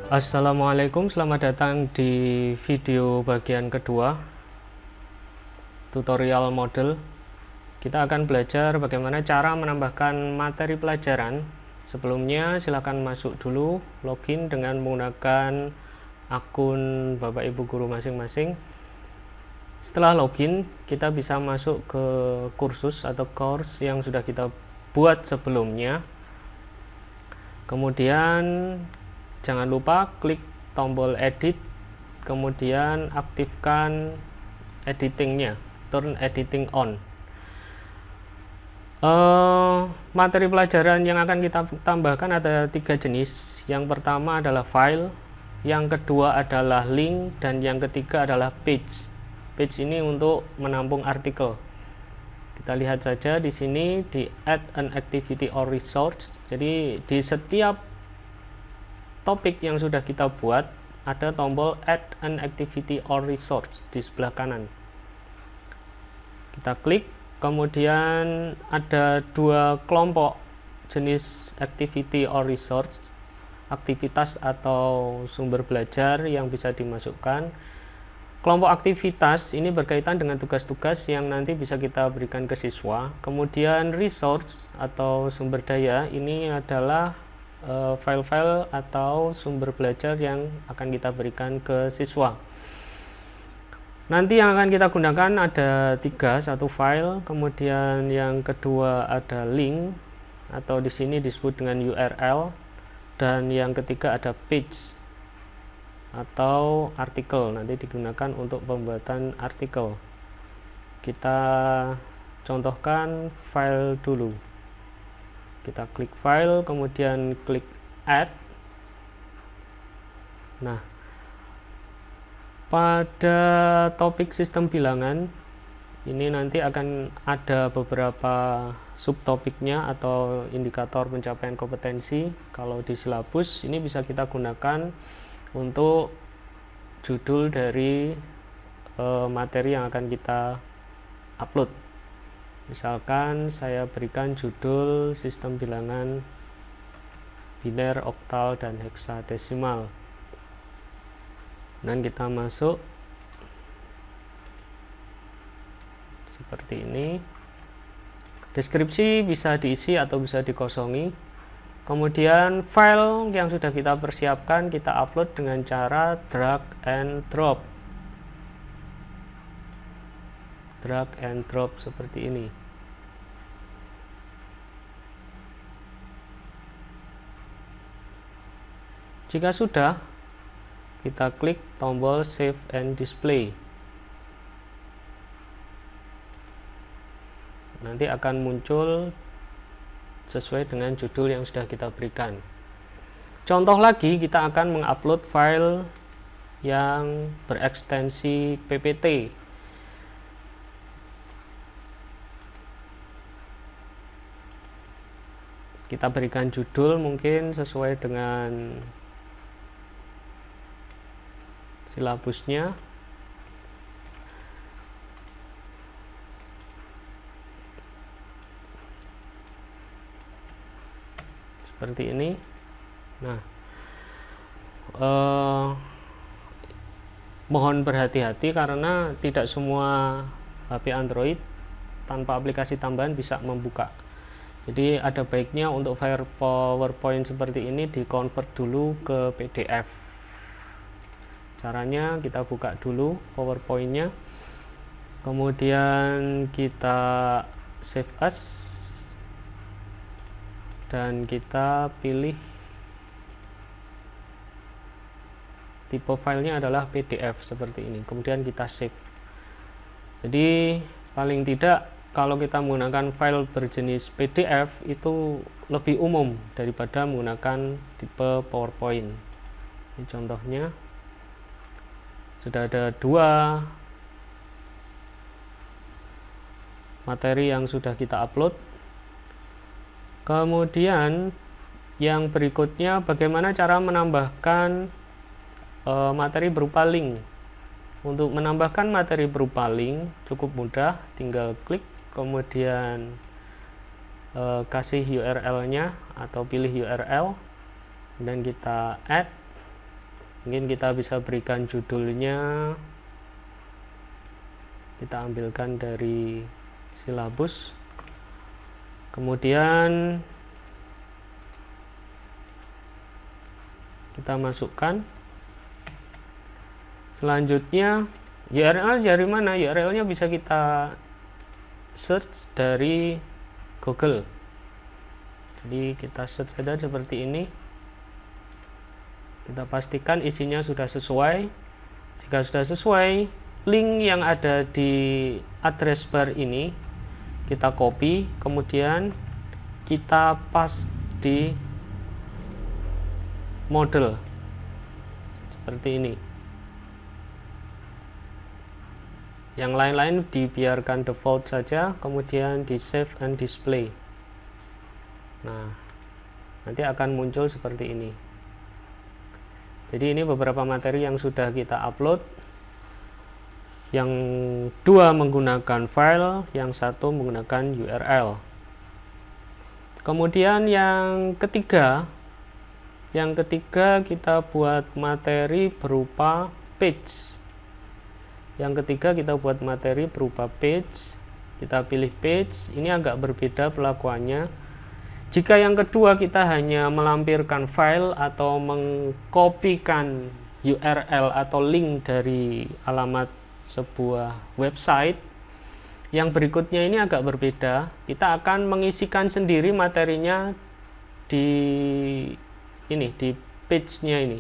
Assalamualaikum, selamat datang di video bagian kedua tutorial model. Kita akan belajar bagaimana cara menambahkan materi pelajaran. Sebelumnya silakan masuk dulu, login dengan menggunakan akun Bapak Ibu guru masing-masing. Setelah login, kita bisa masuk ke kursus atau course yang sudah kita buat sebelumnya. Kemudian jangan lupa klik tombol edit, kemudian aktifkan editingnya, turn editing on. Materi pelajaran yang akan kita tambahkan ada 3 jenis. Yang pertama adalah file, yang kedua adalah link, dan yang ketiga adalah page. Page ini untuk menampung artikel. Kita lihat saja di sini di add an activity or resource. Jadi di setiap topik yang sudah kita buat ada tombol add an activity or resource di sebelah kanan. Kita klik, kemudian ada 2 kelompok jenis activity or resource, aktivitas atau sumber belajar yang bisa dimasukkan. Kelompok aktivitas ini berkaitan dengan tugas-tugas yang nanti bisa kita berikan ke siswa. Kemudian resource atau sumber daya ini adalah file-file atau sumber belajar yang akan kita berikan ke siswa. Nanti yang akan kita gunakan ada 3, satu file, kemudian yang kedua ada link atau di sini disebut dengan URL, dan yang ketiga ada page atau artikel, nanti digunakan untuk pembuatan artikel. Kita contohkan file dulu. Kita klik file, kemudian klik add. Nah, pada topik sistem bilangan ini nanti akan ada beberapa subtopiknya atau indikator pencapaian kompetensi. Kalau di silabus ini bisa kita gunakan untuk judul dari materi yang akan kita upload. Misalkan saya berikan judul sistem bilangan biner, oktal, dan heksadesimal. Dan kita masuk seperti ini. Deskripsi bisa diisi atau bisa dikosongi. Kemudian file yang sudah kita persiapkan kita upload dengan cara drag and drop. Drag and drop seperti ini. Jika sudah, kita klik tombol save and display. Nanti akan muncul sesuai dengan judul yang sudah kita berikan. Contoh lagi, kita akan mengupload file yang berekstensi PPT. Kita berikan judul mungkin sesuai dengan silabusnya. Seperti ini. Nah, mohon berhati-hati karena tidak semua HP Android tanpa aplikasi tambahan bisa membuka. Jadi ada baiknya untuk file PowerPoint seperti ini di-convert dulu ke PDF. Caranya kita buka dulu PowerPoint-nya, kemudian kita save as, dan kita pilih tipe filenya adalah PDF seperti ini, kemudian kita save. Jadi paling tidak kalau kita menggunakan file berjenis PDF itu lebih umum daripada menggunakan tipe PowerPoint. Ini contohnya sudah ada 2 materi yang sudah kita upload. Kemudian yang berikutnya bagaimana cara menambahkan materi berupa link. Untuk menambahkan materi berupa link cukup mudah, tinggal klik kemudian kasih URL-nya atau pilih URL dan kita add. Mungkin kita bisa berikan judulnya, kita ambilkan dari silabus, kemudian kita masukkan. Selanjutnya URL dari mana? URL-nya bisa kita search dari Google. Jadi kita search saja seperti ini. Kita pastikan isinya sudah sesuai. Jika sudah sesuai, link yang ada di address bar ini kita copy, kemudian kita paste di model seperti ini. Yang lain-lain dibiarkan default saja, kemudian di save and display. Nah, nanti akan muncul seperti ini. Jadi ini beberapa materi yang sudah kita upload. Yang dua menggunakan file, yang satu menggunakan URL. Kemudian yang ketiga kita buat materi berupa page. Kita pilih page. Ini agak berbeda pelakuannya. Jika yang kedua kita hanya melampirkan file atau mengkopikan URL atau link dari alamat sebuah website, yang berikutnya ini agak berbeda. Kita akan mengisikan sendiri materinya di page-nya ini.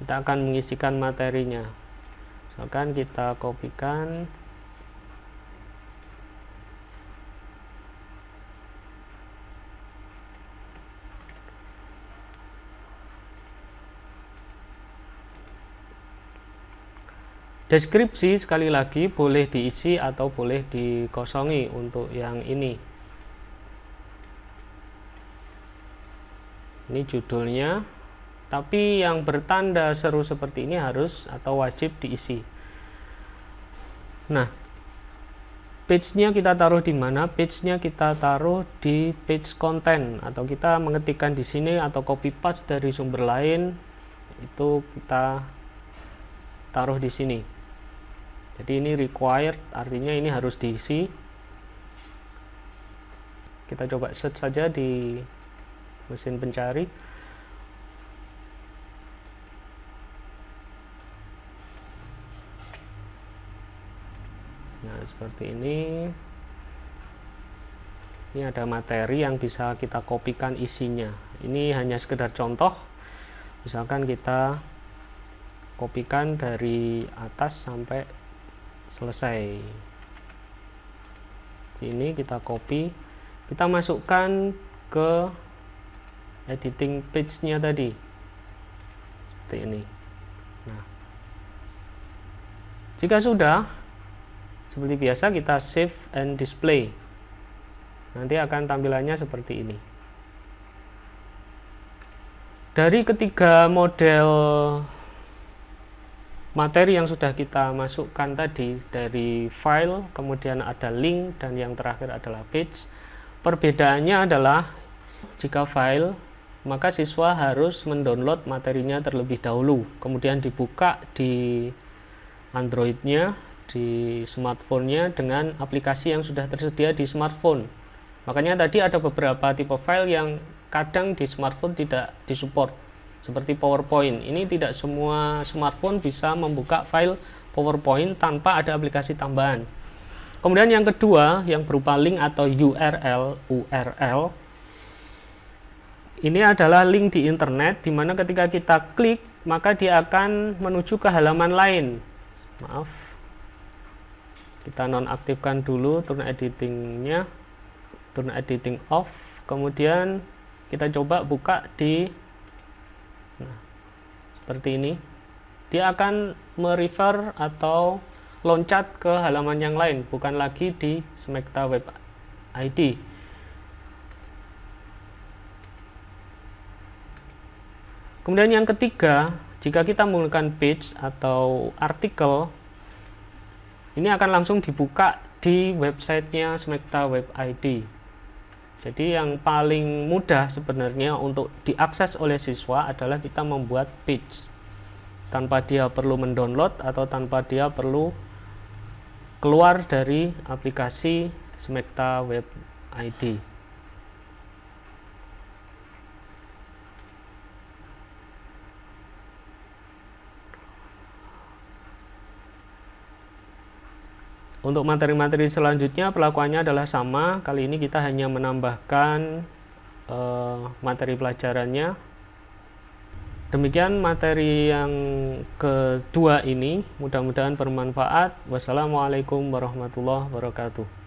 Kita akan mengisikan materinya. Misalkan kita kopikan. Deskripsi sekali lagi boleh diisi atau boleh dikosongi untuk yang ini. Ini judulnya, tapi yang bertanda seru seperti ini harus atau wajib diisi. Nah, page-nya kita taruh di mana? Page-nya kita taruh di page content, atau kita mengetikkan di sini atau copy paste dari sumber lain, itu kita taruh di sini. Jadi ini required, artinya ini harus diisi. Kita coba search saja di mesin pencari. Nah, seperti ini. Ini ada materi yang bisa kita kopikan isinya. Ini hanya sekedar contoh. Misalkan kita kopikan dari atas sampai selesai. Ini kita copy, kita masukkan ke editing page-nya tadi. Seperti ini. Nah, jika sudah, seperti biasa kita save and display. Nanti akan tampilannya seperti ini. Dari ketiga model materi yang sudah kita masukkan tadi, dari file, kemudian ada link, dan yang terakhir adalah page. Perbedaannya adalah jika file, maka siswa harus mendownload materinya terlebih dahulu, kemudian dibuka di Android-nya, di smartphone-nya dengan aplikasi yang sudah tersedia di smartphone. Makanya tadi ada beberapa tipe file yang kadang di smartphone tidak disupport, seperti PowerPoint. Ini tidak semua smartphone bisa membuka file PowerPoint tanpa ada aplikasi tambahan. Kemudian yang kedua, yang berupa link atau URL. Ini adalah link di internet, di mana ketika kita klik, maka dia akan menuju ke halaman lain. Maaf, kita nonaktifkan dulu turn editingnya, turn editing off. Kemudian kita coba buka di seperti ini, dia akan merefer atau loncat ke halaman yang lain, bukan lagi di Smekta Web ID. Kemudian yang ketiga, jika kita menggunakan page atau artikel, ini akan langsung dibuka di websitenya Smekta Web ID. Jadi yang paling mudah sebenarnya untuk diakses oleh siswa adalah kita membuat page. tanpa dia perlu mendownload atau tanpa dia perlu keluar dari aplikasi Smekta Web ID. Untuk materi-materi selanjutnya pelakuannya adalah sama. Kali ini kita hanya menambahkan materi pelajarannya. Demikian materi yang kedua ini, mudah-mudahan bermanfaat. Wassalamualaikum warahmatullahi wabarakatuh.